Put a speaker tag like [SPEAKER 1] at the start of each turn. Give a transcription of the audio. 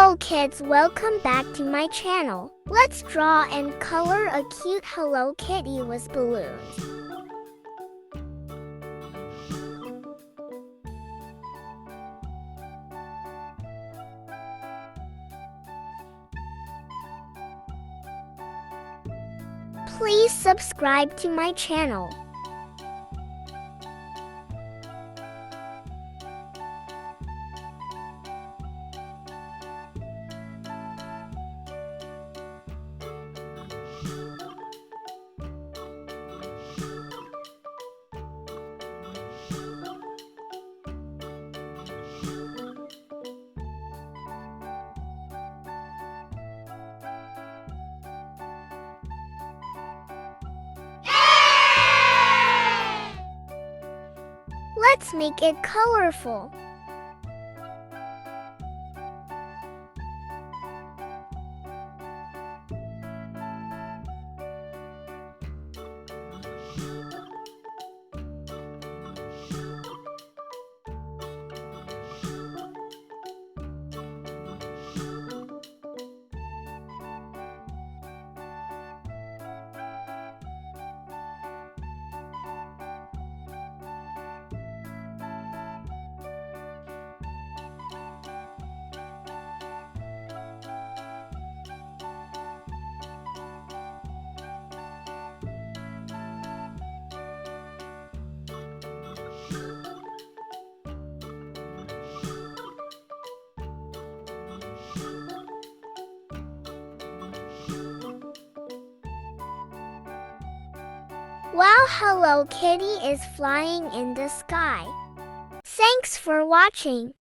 [SPEAKER 1] Hello kids, welcome back to my channel. Let's draw and color a cute Hello Kitty with balloons. Please subscribe to my channel. Let's make it colorful. Wow, Hello Kitty is flying in the sky. Thanks for watching.